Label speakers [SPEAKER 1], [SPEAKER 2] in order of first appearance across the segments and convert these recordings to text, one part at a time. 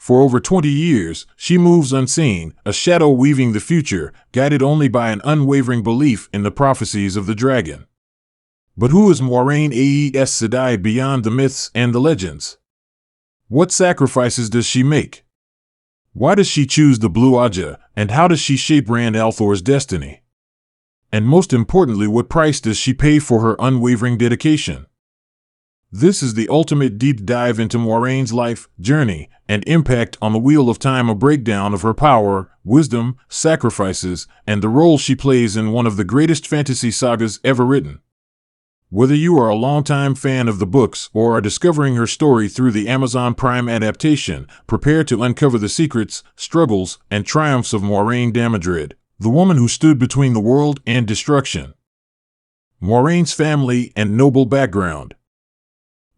[SPEAKER 1] For over 20 years, she moves unseen, a shadow weaving the future, guided only by an unwavering belief in the prophecies of the dragon. But who is Moiraine Aes Sedai beyond the myths and the legends? What sacrifices does she make? Why does she choose the Blue Ajah, and how does she shape Rand al'Thor's destiny? And most importantly, what price does she pay for her unwavering dedication? This is the ultimate deep dive into Moiraine's life, journey, and impact on the Wheel of Time, a breakdown of her power, wisdom, sacrifices, and the role she plays in one of the greatest fantasy sagas ever written. Whether you are a longtime fan of the books or are discovering her story through the Amazon Prime adaptation, prepare to uncover the secrets, struggles, and triumphs of Moiraine Damodred, the woman who stood between the world and destruction. Moiraine's family and noble background.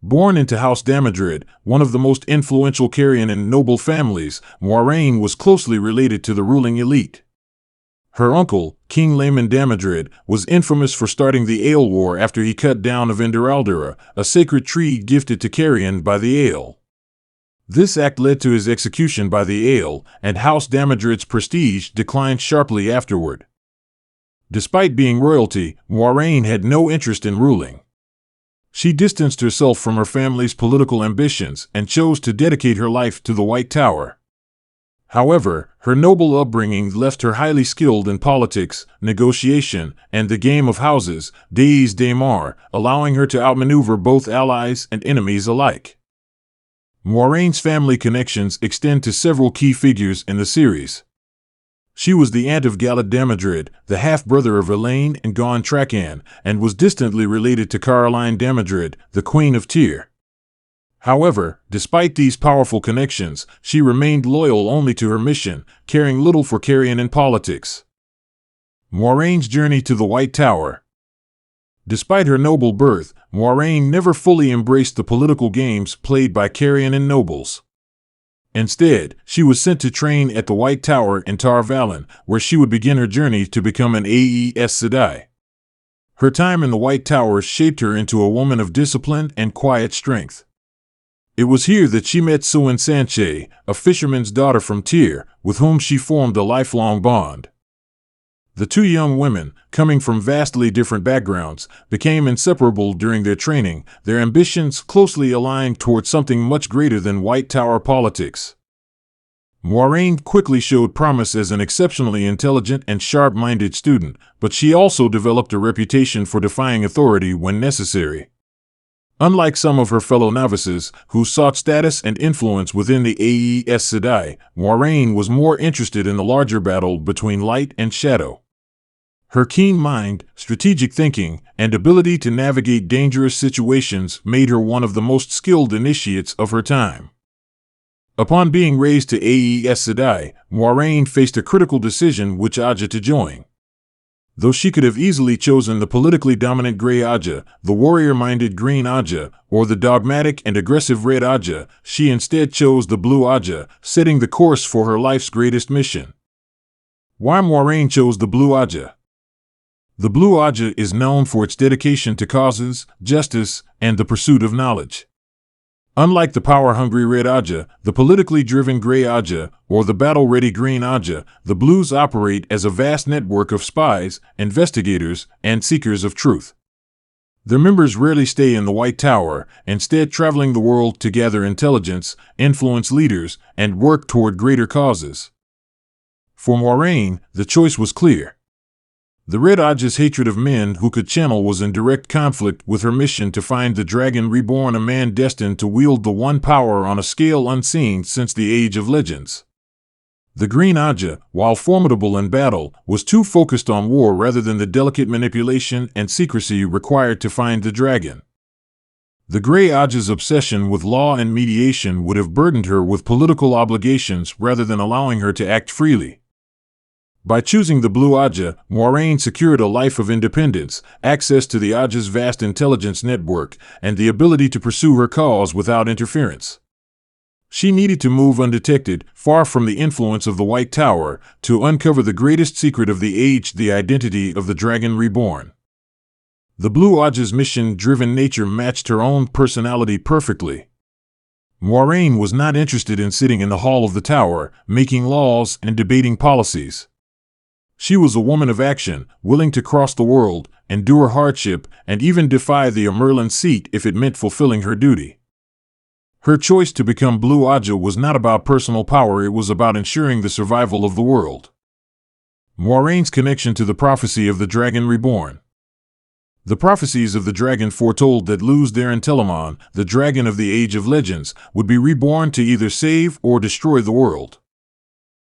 [SPEAKER 1] Born into House Damodred, one of the most influential Carrion and noble families, Moiraine was closely related to the ruling elite. Her uncle, King Lan Mandragoran, was infamous for starting the Ale War after he cut down Avendar, a sacred tree gifted to Carrion by the Ale. This act led to his execution by the Ale, and House Damodred's prestige declined sharply afterward. Despite being royalty, Moiraine had no interest in ruling. She distanced herself from her family's political ambitions and chose to dedicate her life to the White Tower. However, her noble upbringing left her highly skilled in politics, negotiation, and the game of houses, Des Daemar, allowing her to outmaneuver both allies and enemies alike. Moiraine's family connections extend to several key figures in the series. She was the aunt of Galad Damodred, the half-brother of Elaine and Gon Trakan, and was distantly related to Caroline Damodred, the Queen of Tyr. However, despite these powerful connections, she remained loyal only to her mission, caring little for Carrion and politics. Moiraine's journey to the White Tower. Despite her noble birth, Moiraine never fully embraced the political games played by Carrion and nobles. Instead, she was sent to train at the White Tower in Tar Valon, where she would begin her journey to become an Aes Sedai. Her time in the White Tower shaped her into a woman of discipline and quiet strength. It was here that she met Siuan Sanche, a fisherman's daughter from Tyr, with whom she formed a lifelong bond. The two young women, coming from vastly different backgrounds, became inseparable during their training, their ambitions closely aligned towards something much greater than White Tower politics. Moiraine quickly showed promise as an exceptionally intelligent and sharp-minded student, but she also developed a reputation for defying authority when necessary. Unlike some of her fellow novices, who sought status and influence within the Aes Sedai, Moiraine was more interested in the larger battle between light and shadow. Her keen mind, strategic thinking, and ability to navigate dangerous situations made her one of the most skilled initiates of her time. Upon being raised to Aes Sedai, Moiraine faced a critical decision which Ajah to join. Though she could have easily chosen the politically dominant Grey Ajah, the warrior-minded Green Ajah, or the dogmatic and aggressive Red Ajah, she instead chose the Blue Ajah, setting the course for her life's greatest mission. Why Moiraine chose the Blue Ajah? The Blue Ajah is known for its dedication to causes, justice, and the pursuit of knowledge. Unlike the power-hungry Red Ajah, the politically driven Grey Ajah, or the battle-ready Green Ajah, the Blues operate as a vast network of spies, investigators, and seekers of truth. Their members rarely stay in the White Tower, instead traveling the world to gather intelligence, influence leaders, and work toward greater causes. For Moiraine, the choice was clear. The Red Ajah's hatred of men who could channel was in direct conflict with her mission to find the Dragon Reborn, a man destined to wield the One Power on a scale unseen since the Age of Legends. The Green Ajah, while formidable in battle, was too focused on war rather than the delicate manipulation and secrecy required to find the dragon. The Grey Ajah's obsession with law and mediation would have burdened her with political obligations rather than allowing her to act freely. By choosing the Blue Ajah, Moiraine secured a life of independence, access to the Ajah's vast intelligence network, and the ability to pursue her cause without interference. She needed to move undetected, far from the influence of the White Tower, to uncover the greatest secret of the age, the identity of the Dragon Reborn. The Blue Ajah's mission-driven nature matched her own personality perfectly. Moiraine was not interested in sitting in the hall of the tower, making laws and debating policies. She was a woman of action, willing to cross the world, endure hardship, and even defy the Merlin seat if it meant fulfilling her duty. Her choice to become Blue Ajah was not about personal power, it was about ensuring the survival of the world. Moiraine's connection to the prophecy of the Dragon Reborn. The prophecies of the dragon foretold that Luz Darren Telamon, the dragon of the Age of Legends, would be reborn to either save or destroy the world.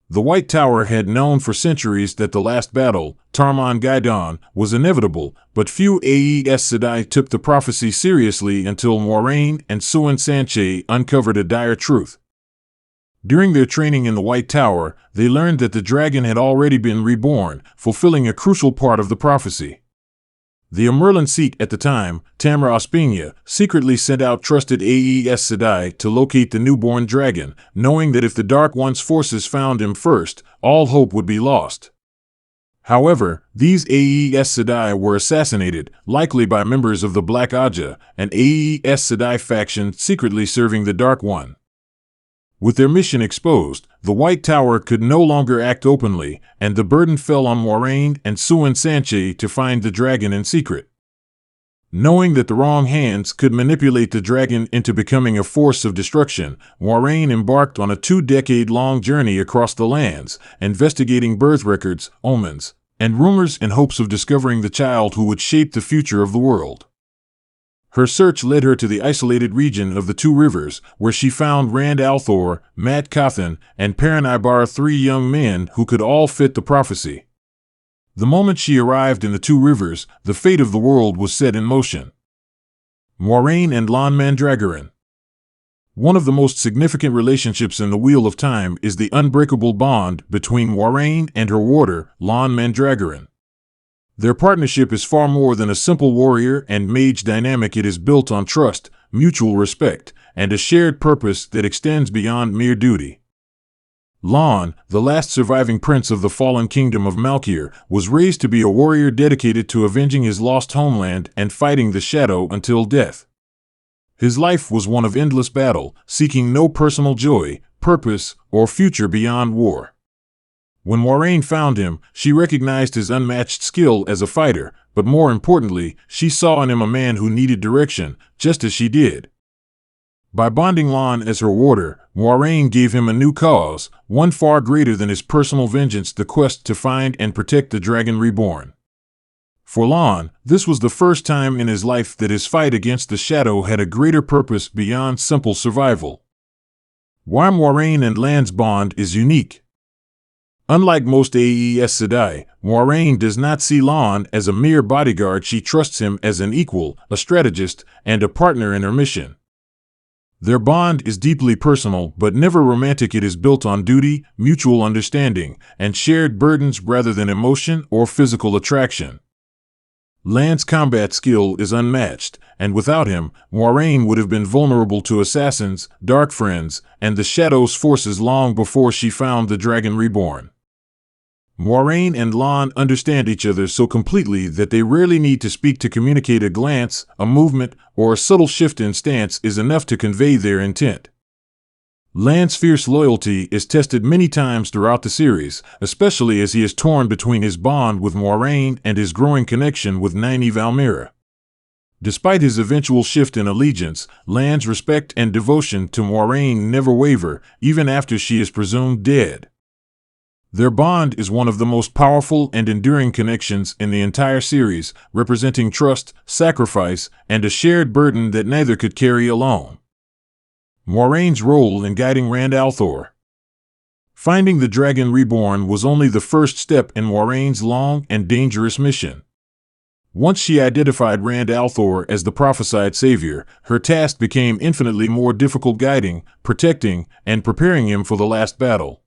[SPEAKER 1] The White Tower had known for centuries that the last battle, Tarmon Gaidon, was inevitable, but few Aes Sedai took the prophecy seriously until Moiraine and Siuan Sanche uncovered a dire truth. During their training in the White Tower, they learned that the dragon had already been reborn, fulfilling a crucial part of the prophecy. The Merlin seat at the time, Tamra Ospina, secretly sent out trusted Aes Sedai to locate the newborn dragon, knowing that if the Dark One's forces found him first, all hope would be lost. However, these Aes Sedai were assassinated, likely by members of the Black Ajah, an Aes Sedai faction secretly serving the Dark One. With their mission exposed, the White Tower could no longer act openly, and the burden fell on Moiraine and Siuan Sanche to find the dragon in secret. Knowing that the wrong hands could manipulate the dragon into becoming a force of destruction, Moiraine embarked on a 2-decade-long journey across the lands, investigating birth records, omens, and rumors in hopes of discovering the child who would shape the future of the world. Her search led her to the isolated region of the Two Rivers, where she found Rand al'Thor, Mat Cauthon, and Perrin Ibarra, 3 young men who could all fit the prophecy. The moment she arrived in the Two Rivers, the fate of the world was set in motion. Moiraine and Lan Mandragoran. One of the most significant relationships in the Wheel of Time is the unbreakable bond between Moiraine and her warder, Lan Mandragoran. Their partnership is far more than a simple warrior and mage dynamic. It is built on trust, mutual respect, and a shared purpose that extends beyond mere duty. Lan, the last surviving prince of the fallen kingdom of Malkier, was raised to be a warrior dedicated to avenging his lost homeland and fighting the shadow until death. His life was one of endless battle, seeking no personal joy, purpose, or future beyond war. When Moiraine found him, she recognized his unmatched skill as a fighter, but more importantly, she saw in him a man who needed direction, just as she did. By bonding Lan as her warder, Moiraine gave him a new cause, one far greater than his personal vengeance: the quest to find and protect the Dragon Reborn. For Lan, this was the first time in his life that his fight against the Shadow had a greater purpose beyond simple survival. Why Moiraine and Lan's bond is unique. Unlike most Aes Sedai, Moiraine does not see Lan as a mere bodyguard. She trusts him as an equal, a strategist, and a partner in her mission. Their bond is deeply personal but never romantic. It is built on duty, mutual understanding, and shared burdens rather than emotion or physical attraction. Lan's combat skill is unmatched, and without him, Moiraine would have been vulnerable to assassins, dark friends, and the Shadow's forces long before she found the Dragon Reborn. Moiraine and Lan understand each other so completely that they rarely need to speak to communicate. A glance, a movement, or a subtle shift in stance is enough to convey their intent. Lan's fierce loyalty is tested many times throughout the series, especially as he is torn between his bond with Moiraine and his growing connection with Nynaeve Almira. Despite his eventual shift in allegiance, Lan's respect and devotion to Moiraine never waver, even after she is presumed dead. Their bond is one of the most powerful and enduring connections in the entire series, representing trust, sacrifice, and a shared burden that neither could carry alone. Moiraine's role in guiding Rand al'Thor. Finding the Dragon Reborn was only the first step in Moiraine's long and dangerous mission. Once she identified Rand al'Thor as the prophesied savior, her task became infinitely more difficult: guiding, protecting, and preparing him for the last battle.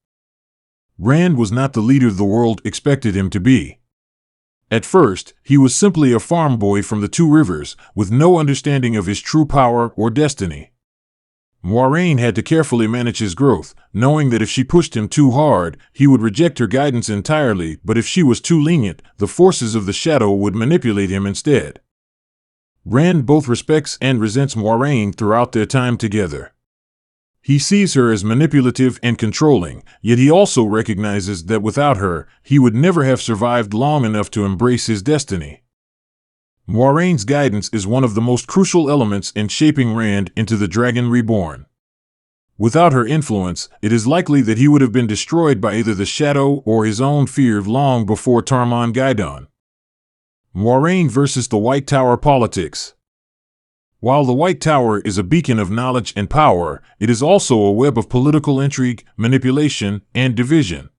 [SPEAKER 1] Rand was not the leader the world expected him to be. At first, he was simply a farm boy from the Two Rivers, with no understanding of his true power or destiny. Moiraine had to carefully manage his growth, knowing that if she pushed him too hard, he would reject her guidance entirely, but if she was too lenient, the forces of the Shadow would manipulate him instead. Rand both respects and resents Moiraine throughout their time together. He sees her as manipulative and controlling, yet he also recognizes that without her, he would never have survived long enough to embrace his destiny. Moiraine's guidance is one of the most crucial elements in shaping Rand into the Dragon Reborn. Without her influence, it is likely that he would have been destroyed by either the Shadow or his own fear long before Tarmon Gaidon. Moiraine versus the White Tower politics. While the White Tower is a beacon of knowledge and power, it is also a web of political intrigue, manipulation, and division.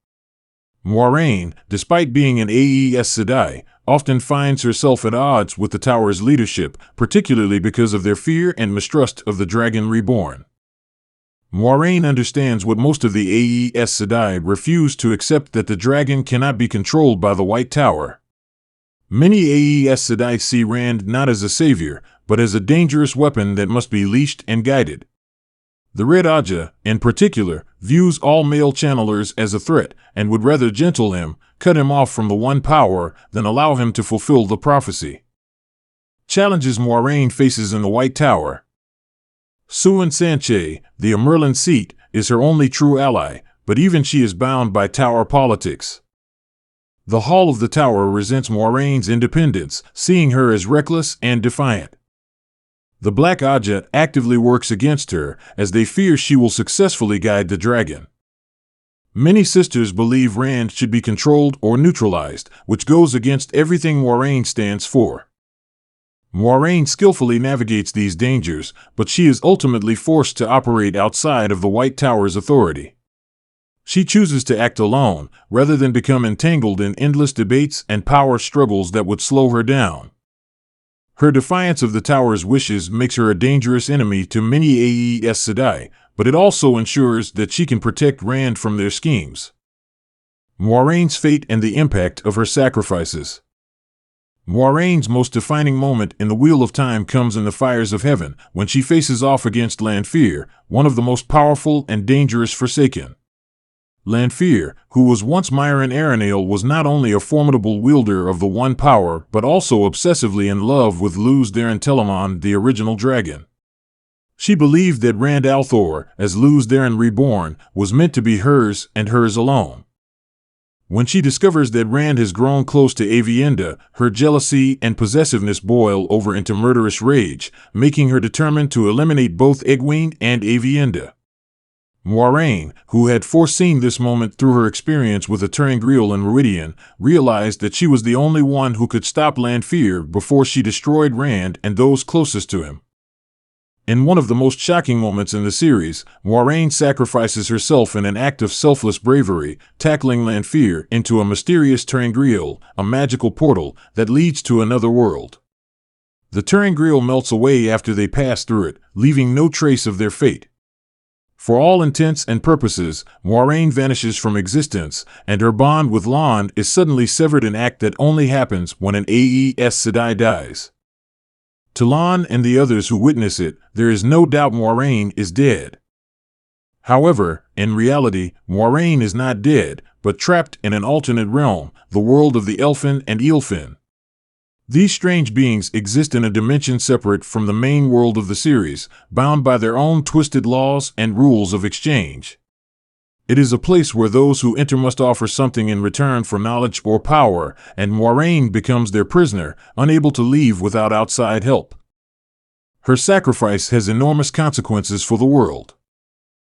[SPEAKER 1] Moiraine, despite being an Aes Sedai, often finds herself at odds with the Tower's leadership, particularly because of their fear and mistrust of the Dragon Reborn. Moiraine understands what most of the Aes Sedai refuse to accept, that the dragon cannot be controlled by the White Tower. Many Aes Sedai see Rand not as a savior, but as a dangerous weapon that must be leashed and guided. The Red Ajah, in particular, views all male channelers as a threat and would rather gentle him, cut him off from the One Power, than allow him to fulfill the prophecy. Challenges Moiraine faces in the White Tower. Suan Sanche, the Amerlin seat, is her only true ally, but even she is bound by Tower politics. The Hall of the Tower resents Moiraine's independence, seeing her as reckless and defiant. The Black Ajah actively works against her, as they fear she will successfully guide the dragon. Many sisters believe Rand should be controlled or neutralized, which goes against everything Moiraine stands for. Moiraine skillfully navigates these dangers, but she is ultimately forced to operate outside of the White Tower's authority. She chooses to act alone, rather than become entangled in endless debates and power struggles that would slow her down. Her defiance of the Tower's wishes makes her a dangerous enemy to many Aes Sedai, but it also ensures that she can protect Rand from their schemes. Moiraine's fate and the impact of her sacrifices. Moiraine's most defining moment in the Wheel of Time comes in the Fires of Heaven, when she faces off against Lanfear, one of the most powerful and dangerous Forsaken. Lanfear, who was once Moiraine Arenale, was not only a formidable wielder of the One Power, but also obsessively in love with Lews Therin Telamon, the original dragon. She believed that Rand al'Thor, as Lews Therin Reborn, was meant to be hers and hers alone. When she discovers that Rand has grown close to Aviendha, her jealousy and possessiveness boil over into murderous rage, making her determined to eliminate both Egwene and Aviendha. Moiraine, who had foreseen this moment through her experience with the Terengrial and Meridian, realized that she was the only one who could stop Lanfear before she destroyed Rand and those closest to him. In one of the most shocking moments in the series, Moiraine sacrifices herself in an act of selfless bravery, tackling Lanfear into a mysterious Terengrial, a magical portal that leads to another world. The Terengrial melts away after they pass through it, leaving no trace of their fate. For all intents and purposes, Moiraine vanishes from existence, and her bond with Lan is suddenly severed, an act that only happens when an Aes Sedai dies. To Lan and the others who witness it, there is no doubt Moiraine is dead. However, in reality, Moiraine is not dead, but trapped in an alternate realm, the world of the Elfin and Eilfin. These strange beings exist in a dimension separate from the main world of the series, bound by their own twisted laws and rules of exchange. It is a place where those who enter must offer something in return for knowledge or power, and Moiraine becomes their prisoner, unable to leave without outside help. Her sacrifice has enormous consequences for the world.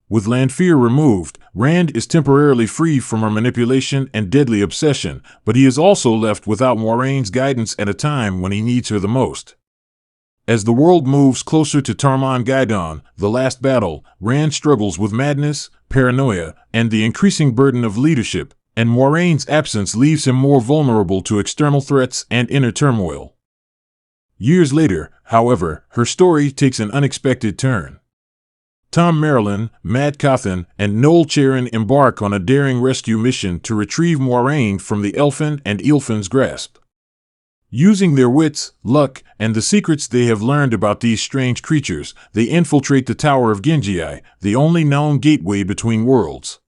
[SPEAKER 1] With Lanfear removed, Rand is temporarily free from her manipulation and deadly obsession, but he is also left without Moiraine's guidance at a time when he needs her the most. As the world moves closer to Tarmon Gaidon, the last battle, Rand struggles with madness, paranoia, and the increasing burden of leadership, and Moiraine's absence leaves him more vulnerable to external threats and inner turmoil. Years later, however, her story takes an unexpected turn. Tom Merrilin, Mad Cawthon, and Noel Cherin embark on a daring rescue mission to retrieve Moiraine from the Elfin and Eilfin's grasp. Using their wits, luck, and the secrets they have learned about these strange creatures, they infiltrate the Tower of Genjie, the only known gateway between worlds.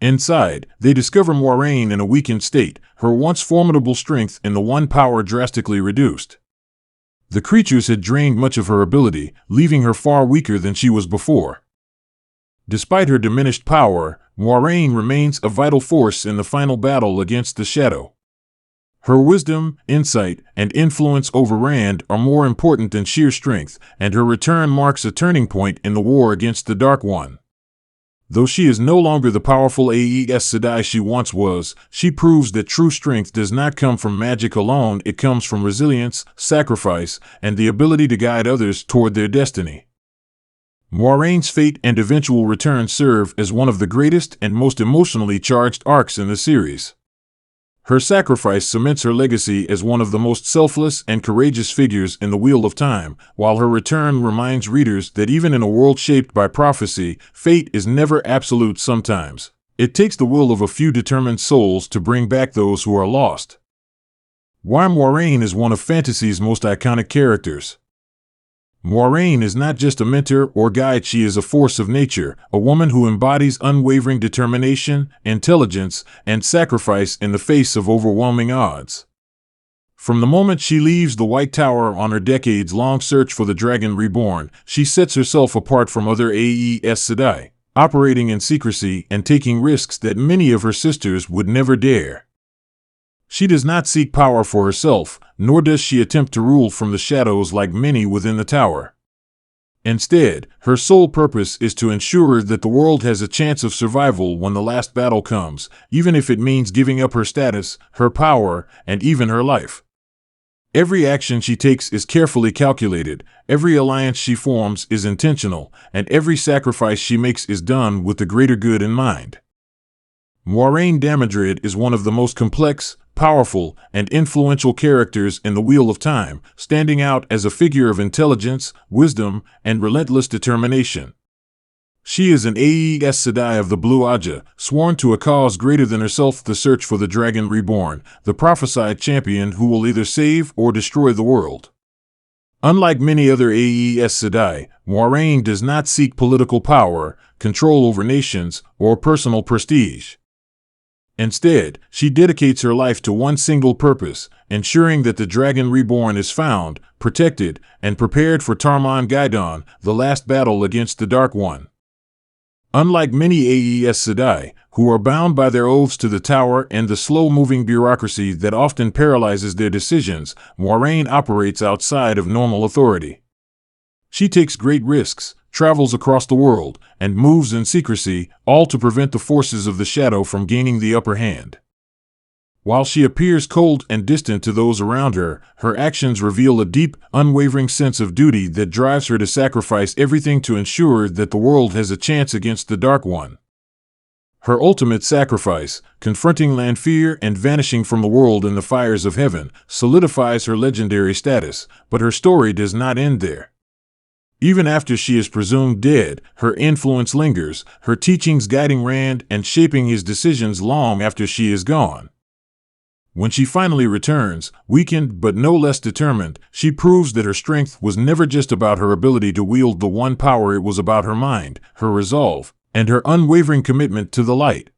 [SPEAKER 1] Inside, they discover Moiraine in a weakened state, her once formidable strength in the One Power drastically reduced. The creatures had drained much of her ability, leaving her far weaker than she was before. Despite her diminished power, Moiraine remains a vital force in the final battle against the Shadow. Her wisdom, insight, and influence over Rand are more important than sheer strength, and her return marks a turning point in the war against the Dark One. Though she is no longer the powerful Aes Sedai she once was, she proves that true strength does not come from magic alone, it comes from resilience, sacrifice, and the ability to guide others toward their destiny. Moiraine's fate and eventual return serve as one of the greatest and most emotionally charged arcs in the series. Her sacrifice cements her legacy as one of the most selfless and courageous figures in the Wheel of Time, while her return reminds readers that even in a world shaped by prophecy, fate is never absolute sometimes. It takes the will of a few determined souls to bring back those who are lost. Why Moiraine is one of fantasy's most iconic characters. Moiraine is not just a mentor or guide, she is a force of nature, a woman who embodies unwavering determination, intelligence, and sacrifice in the face of overwhelming odds. From the moment she leaves the White Tower on her decades-long search for the Dragon Reborn, she sets herself apart from other Aes Sedai, operating in secrecy and taking risks that many of her sisters would never dare. She does not seek power for herself, nor does she attempt to rule from the shadows like many within the tower. Instead, her sole purpose is to ensure that the world has a chance of survival when the last battle comes, even if it means giving up her status, her power, and even her life. Every action she takes is carefully calculated, every alliance she forms is intentional, and every sacrifice she makes is done with the greater good in mind. Moiraine Damodred is one of the most complex, powerful, and influential characters in the Wheel of Time, standing out as a figure of intelligence, wisdom, and relentless determination. She is an Aes Sedai of the Blue Ajah, sworn to a cause greater than herself, the search for the Dragon Reborn, the prophesied champion who will either save or destroy the world. Unlike many other Aes Sedai, Moiraine does not seek political power, control over nations, or personal prestige. Instead, she dedicates her life to one single purpose, ensuring that the Dragon Reborn is found, protected, and prepared for Tarmon Gaidon, the last battle against the Dark One. Unlike many Aes Sedai, who are bound by their oaths to the Tower and the slow-moving bureaucracy that often paralyzes their decisions, Moiraine operates outside of normal authority. She takes great risks, travels across the world, and moves in secrecy, all to prevent the forces of the Shadow from gaining the upper hand. While she appears cold and distant to those around her, her actions reveal a deep, unwavering sense of duty that drives her to sacrifice everything to ensure that the world has a chance against the Dark One. Her ultimate sacrifice, confronting Lanfear and vanishing from the world in the fires of heaven, solidifies her legendary status, but her story does not end there. Even after she is presumed dead, her influence lingers, her teachings guiding Rand and shaping his decisions long after she is gone. When she finally returns, weakened but no less determined, she proves that her strength was never just about her ability to wield the one power, it was about her mind, her resolve, and her unwavering commitment to the light.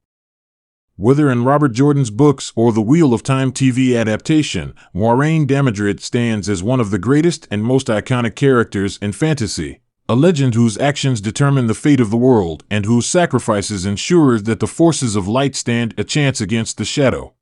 [SPEAKER 1] Whether in Robert Jordan's books or the Wheel of Time TV adaptation, Moiraine Damodred stands as one of the greatest and most iconic characters in fantasy, a legend whose actions determine the fate of the world and whose sacrifices ensure that the forces of light stand a chance against the Shadow.